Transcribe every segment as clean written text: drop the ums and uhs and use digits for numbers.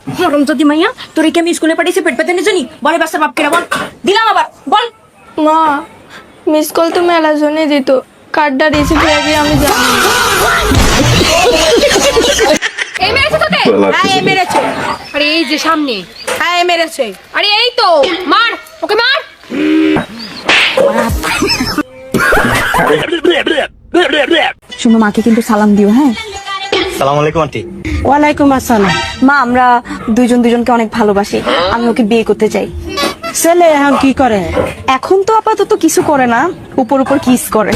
মরম যদি মাইয়া তোর কি আমি স্কুলে পাঠিয়েছি পেট পেতে নিয়ে জানি বলে বাচ্চার বাপ কেনা বল দিলাম আবার বল। মা মিস কল তো মেলা জনে দিত, কার্ডটা রিসিভ হয়ে গিয়ে আমি জানি। এই মেরেছে তোকে? হ্যাঁ এই মেরেছে। আরে এই যে সামনে। হ্যাঁ এই মেরেছে। আরে এই তো মার ওকে মার। শুনো মাকে কিন্তু সালাম দিও। হ্যাঁ সালাম আলাইকুম আন্টি। ওয়ালাইকুম আসসালাম। মা আমরা দুজনকে অনেক ভালোবাসি, আমি ওকে বিয়ে করতে চাই। ছেলে এখন কি করে? এখন তো আপাতত কিছু করে না, উপর উপর কিস করে,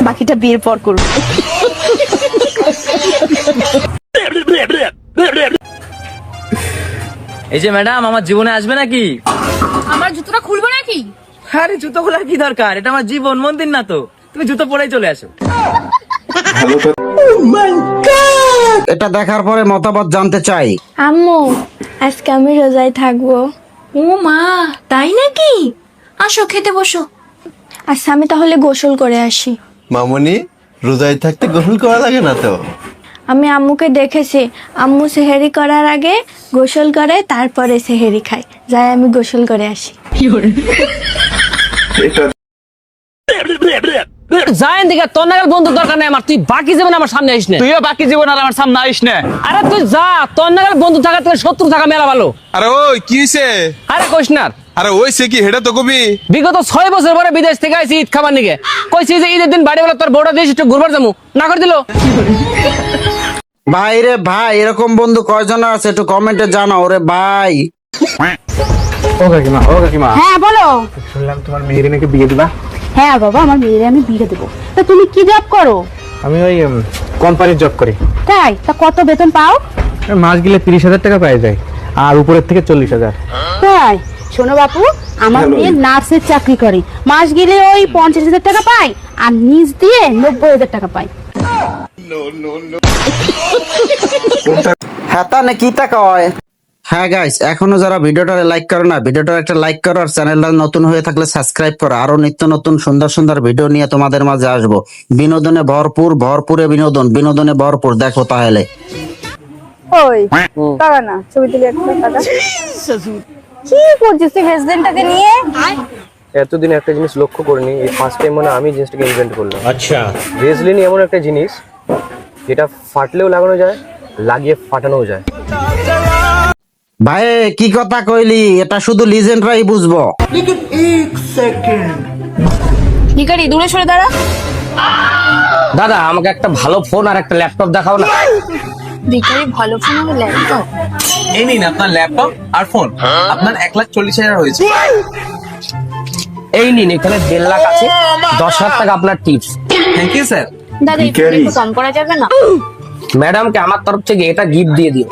বাকিটা বিয়ের পর করবে। এই যে ম্যাডাম আমার জীবনে আসবে নাকি? আমার জুতোটা খুলবো নাকি? আরে জুতো খোলার কি দরকার, এটা আমার জীবন, মন্দির না তো। তুমি জুতো পরেই চলে আসো। এটা দেখার পরে মতামত জানতে চাই। আম্মু আজকে আমি রোজায় থাকবো। ও মা তাই নাকি? আসো খেতে বসো। আচ্ছা আমি তাহলে গোসল করে আসি। মামনি, রোজায় থাকতে গোসল করা লাগে না তো? আমি আম্মুকে দেখেছি, আম্মু সেহেরি করার আগে গোসল করে তারপরে সেহেরি খায়। যাই আমি গোসল করে আসি। যাইন দিকে তোর নাগাল বন্ধু দরকার নেই আমার, তুই বাকি জীবন আমার সামনে আইস না। তুইও বাকি জীবন আর আমার সামনে আইস না। আরে তুই যা, তোর নাগাল বন্ধু থাকা থেকে শত্রু থাকা মেলা ভালো। আরে ওই কি হইছে? আরে কইসনার আরে ওই সে কি হেডা তো কবি? বিগত 6 বছর পরে বিদেশ থেকে আইছি ঈদ খাবার নিকে, কইছি যে ঈদের দিন বাড়ি বেলা তোর বড় দেশ একটু ঘুরবার যাবো, না করে দিল। ভাই রে ভাই, এরকম বন্ধু কয়জন আছে একটু কমেন্টে জানাও রে ভাই। ও কাকিমা, ও কাকিমা, হ্যাঁ বলো। শুনলাম তোমার মেয়ের নাকি বিয়ে দিবা? হ্যাঁ বাবা, আমার মেয়েরে আমি বিয়ে দেবো। তা তুমি কি জব করো? আমি ওই কোম্পানির জব করি। তাই? তা কত বেতন পাও? মাস গেলে 30,000 টাকা পাই যায়, আর উপরের থেকে 40,000। তাই? শোনো বাপু, আমার মেয়ে নার্সের চাকরি করে, মাস গেলে ওই 50,000 টাকা পায়, আর নিজ দিয়ে 90,000 টাকা পায়। হ্যাঁ তা না কি তা কয়? হ্যাঁ গাইস, এখনো যারা ভিডিওটা লাইক করো না, ভিডিওটা একটা লাইক করো, আর চ্যানেলটা নতুন হয়ে থাকলে সাবস্ক্রাইব করো। আরো নিত্য নতুন সুন্দর সুন্দর ভিডিও নিয়ে তোমাদের মাঝে আসবো। বিনোদনে ভরপুর, ভরপুরে বিনোদন, বিনোদনে ভরপুর। দেখো তাহলে। ওই টাকা না, ছবি তুলে একটা টাকা। কি করছিস তুই প্রেসিডেন্টটাকে নিয়ে? এতদিন একটা জিনিস লক্ষ্য করিনি, এই ফার্স্ট টাইম মানে আমি জিনিসটাকে ইনভেন্ট করলাম। আচ্ছা, রেজলিন এমন একটা জিনিস যেটা ফাটলেও লাগানো যায়, লাগিয়ে ফাটানোও যায়। ভাই কি কথা কইলি, এটা শুধু লিজেন্ডরাই বুঝবো। ভিখারি দূরে সরে দাঁড়া। দাদা আমাকে একটা ভালো ফোন আর একটা ল্যাপটপ দেখাও না। ভিখারি ভালো ফোন হবে ল্যাপটপ? এই নিন আপনার ল্যাপটপ আর ফোন, আপনার 1,40,000 হয়েছে। এই নিন, এখানে 1.5 লাখ আছে, 10,000 টাকা আপনার টিপস। Thank you sir. দাদা একটু কম করা যাবে না? ম্যাডামকে আমার তরফ থেকে এটা গিফট দিয়ে দিও।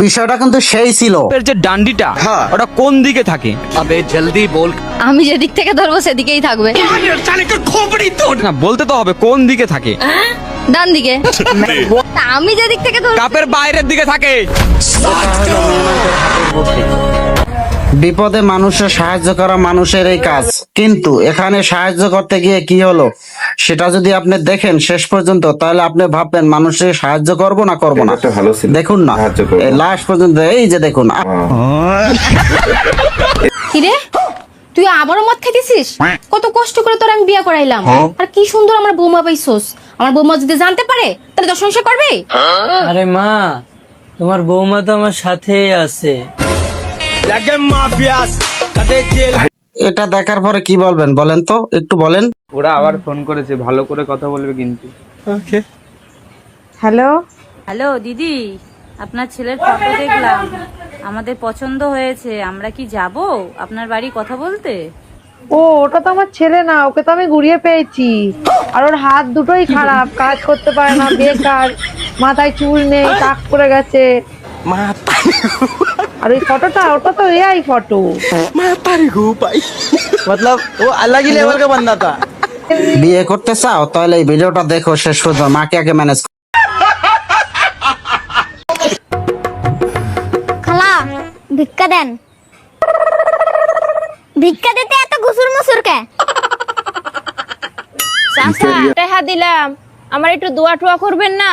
বিষয়টা কিন্তু সেই ছিল। এর যে ডান্ডিটা ওটা কোন দিকে থাকে? আবে জলদি বল। আমি যেদিক থেকে ধরবো সেদিকেই থাকবে। না বলতে তো হবে কোন দিকে থাকে। ডান দিকে। তা আমি যেদিক থেকে ধরবো কাপের বাইরের দিকে থাকে। বিপদে মানুষের সাহায্য করা মানুষের এই কাজ, কিন্তু এখানে সাহায্য করতে গিয়ে কি হলো সেটা যদি আপনি দেখেন শেষ পর্যন্ত, তাহলে আপনি ভাববেন মানুষের সাহায্য করব না করব না। দেখুন না লাস্ট পর্যন্ত, এই যে দেখুন। কিরে তুই আবারও মদ খাইতেছিস? কত কষ্ট করে তোর আমি বিয়ে করাইলাম, আর কি সুন্দর আমার বৌমা পাইছোস। আমার বৌমা যদি জানতে পারে তাহলে তোর সংসার করবে? আরে মা, তোমার বৌমা তো আমার সাথেই আছে। এটা দেখার পরে কি বলবেন বলেন তো, একটু বলেন। ওরা আবার ফোন করেছে, ভালো করে কথা বলবে কিন্তু। হ্যালো হ্যালো দিদি, আপনার ছেলের ফটো দেখলাম, আমাদের পছন্দ হয়েছে। আমরা কি যাব আপনার বাড়ি কথা বলতে? ও ওটা তো আমার ছেলে না, ওকে তো আমি ঘুরিয়ে পেয়েছি। আর ওর হাত দুটোই খারাপ, কাজ করতে পারে না, বেকার, মাথায় চুল নেই, টাক পড়ে গেছে। আর ওই ফটোটা, ওটা তো এআই ফটো। मतलब वो अलग ही लेवल का बंदा था। বিয়ে করতে চাও তাহলে এই ভিডিওটা দেখো শেষ পর্যন্ত, মাকে আগে ম্যানেজ। খালা ভিক্ষা দেন। ভিক্ষা দিতে এত গুসুর মুসুর কে? চাচা টাকা দিলাম, আমার একটু দোয়া টোয়া করবেন না?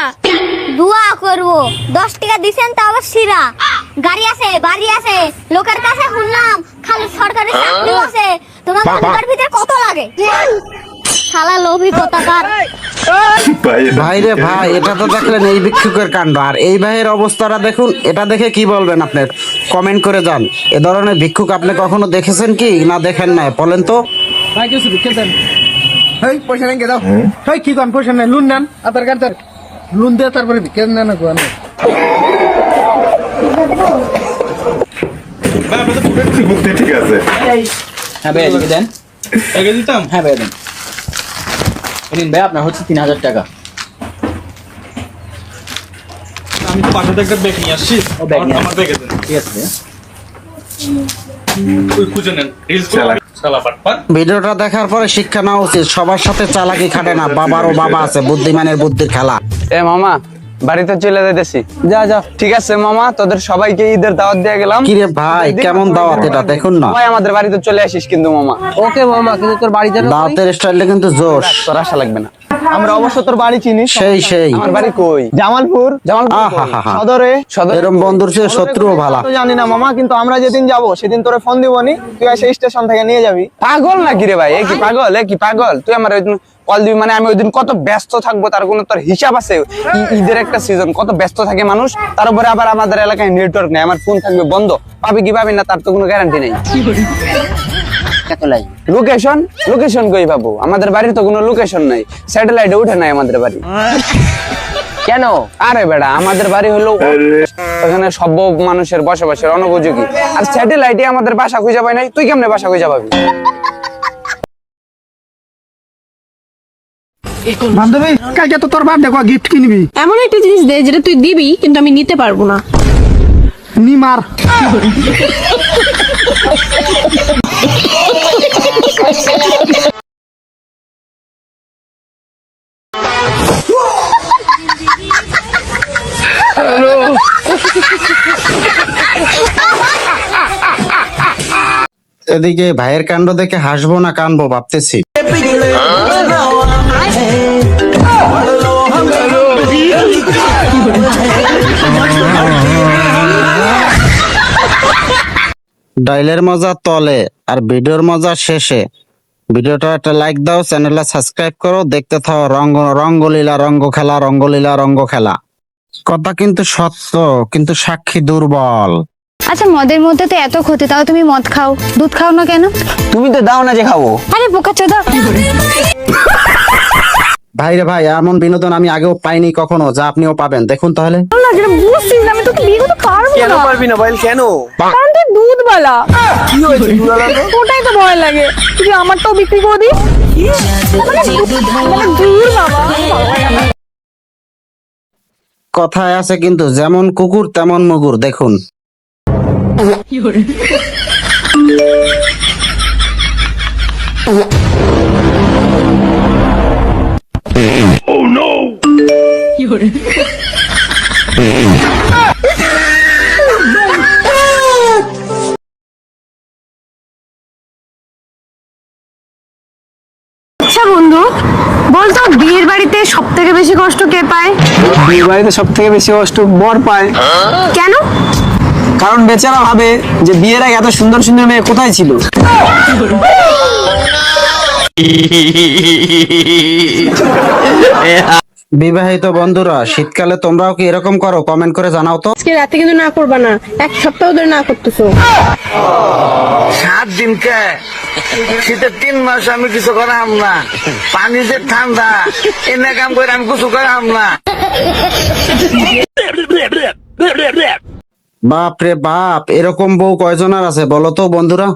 দোয়া করব 10 টাকা দিছেন তা আবার সিরা গাড়ি আছে বাড়ি আছে লোকের কাছে শুনলাম খালি সরকারি চাকরি আছে তোমার পরিবার ভিতর কত লাগে শালা লোভী কোথাকার ভাই রে ভাই, এটা তো দেখলেন এই ভিক্ষুকের কাণ্ড। আর এই ভাইয়ের অবস্থাটা দেখুন, এটা দেখে কি বলবেন আপনার কমেন্ট করে যান। এ ধরনের ভিক্ষুক আপনি কখনো দেখেছেন কি না দেখেন নাই বলেন তো? ভাই কিছু ভিক্ষা দেন। এই পয়সা নেই দাও। এই কি কোন পয়সা নেই, লোন নেন আধার কার্ড লোন দিয়ে তারপরে বিকেল নেন না কোন ঠিক আছে। হ্যাঁ ভাই এদিকে দেন। এগে দিতাম। হ্যাঁ ভাই দেন। নিন ভাই, আপনার হচ্ছে 3000 টাকা। আমি তো বাসাতে একটা ব্যাগ নিয়ে আসছি। ও ব্যাগ নিয়ে আমার ব্যাগে দেন। ঠিক আছে ভাইয়া। ওই খুঁজে নেন। রিলস চালা পাট। ভিডিওটা দেখার পরে শিক্ষা নেওয়া উচিত, সবার সাথে চালাকি খাটে না, বাবারও বাবা আছে, বুদ্ধিমানের বুদ্ধির খেলা। এ মামা বাড়িতে চলে যাইতেছি। যা যা। ঠিক আছে মামা, তোদের সবাইকে ঈদের দাওয়াত দিয়ে গেলাম। কিরে ভাই, কেমন দাওয়াত এটা দেখুন না। সবাই আমাদের বাড়িতে চলে আসিস কিন্তু মামা। ওকে মামা, কিন্তু তোর বাড়ি যাবে। দাওয়াতের স্টাইলটা কিন্তু জোশ। তোর আশা লাগবে না। আমরা অবশ্য তোর বাড়ি চিনি। সেই আমার বাড়ি কই? জামালপুর। আহা। সদরে। এরম বন্ধুর চেয়ে শত্রুও ভালো। তো জানি না মামা, কিন্তু আমরা যেদিন যাব সেদিন তোরে ফোন দিবনি, তুই এসে স্টেশন থেকে নিয়ে যাবি। পাগল নাকি রে ভাই? এ কি পাগল? তুই আমার ওইদিন কল দিবি মানে আমি ওইদিন কত ব্যস্ত থাকবো তার কোনো তোর হিসাব আছে? ঈদের একটা সিজন, কত ব্যস্ত থাকে মানুষ, তার উপরে আবার আমাদের এলাকায় নেটওয়ার্ক নেই, আমার ফোন থাকবে বন্ধ, পাবি কি পাবি না তার তো কোনো গ্যারান্টি নেই। লোকেশন কই পাবো? আমাদের বাড়ির তো কোনো লোকেশন নাই, স্যাটেলাইটে উঠে নাই আমাদের বাড়ি। কেন? আরে বেড়া, আমাদের বাড়ি হলো ওখানে সভ্য মানুষের বসবাসের অনুপযোগী, আর স্যাটেলাইটে আমাদের বাসা খুঁজে পাই নাই। তুই কেমনে বাসা খুঁজে পাবি? বান্ধবী কালকে তো তোর বাপ দেখো গিফট কিনবি, এমন একটা জিনিস দে যেটা তুই দিবি কিন্তু আমি নিতে পারবো না। নিমার এদিকে ভাইয়ের কাণ্ড দেখে হাসবো না কানবো ভাবতেছি। ডাইলের মজা তলে আর ভিডিওর মজা শেষে। ভিডিওটা একটা লাইক দাও, চ্যানেলটা সাবস্ক্রাইব করো, দেখতে থাও রঙ্গলীলা রঙ্গ খেলা। কথা কিন্তু সত্য, কিন্তু সাক্ষী দুর্বল। আচ্ছা, মদের মধ্যে তো এত ক্ষতি, তাও তুমি মদ খাও, দুধ খাও না কেন? তুমি তো দাও না যে খাবো। আরে বোকাচোদা। ভাই রে ভাই, এমন বিনোদন আমি আগেও পাইনি কখনো, যা আপনিও পাবেন দেখুন তাহলে। বুঝছিস না, আমি তোকে বিয়ে করতে পারবো না। পারবি না বল? কেন? কারণ তুই দুধওয়ালা। কি হয়েছে দুধওয়ালা? ওটাই তো ভয় লাগে, তুই আমারটাও বিক্রি করে দিস। মানে দূর বাবা। কথায় আছে কিন্তু, যেমন কুকুর তেমন মুগুর, দেখুন। আচ্ছা বন্ধু, বলতো বিয়ের বাড়িতে সব থেকে বেশি কষ্ট কে পায়? বিয়ে বাড়িতে সব থেকে বেশি কষ্ট বর পায়। কেন? কারণ বেচারা ভাবে যে বিয়ের আগে এত সুন্দর সুন্দর মেয়ে কোথায় ছিল। বিবাহিত বন্ধুরা, শীতকালে তোমরাও কি এরকম করো? কমেন্ট করে জানাও তো। আজকে রাতে কিন্তু না করবা না, 1 সপ্তাহ ধরে না করতেছো। 7 দিন কে? শীতের 3 মাস আমি কিছু করাম না, পানি যে ঠান্ডা এনে কাম করে আমি কিছু করাম না। বাপ রে বাপ, এরকম বউ কয়জনের আছে বলো তো বন্ধুরা?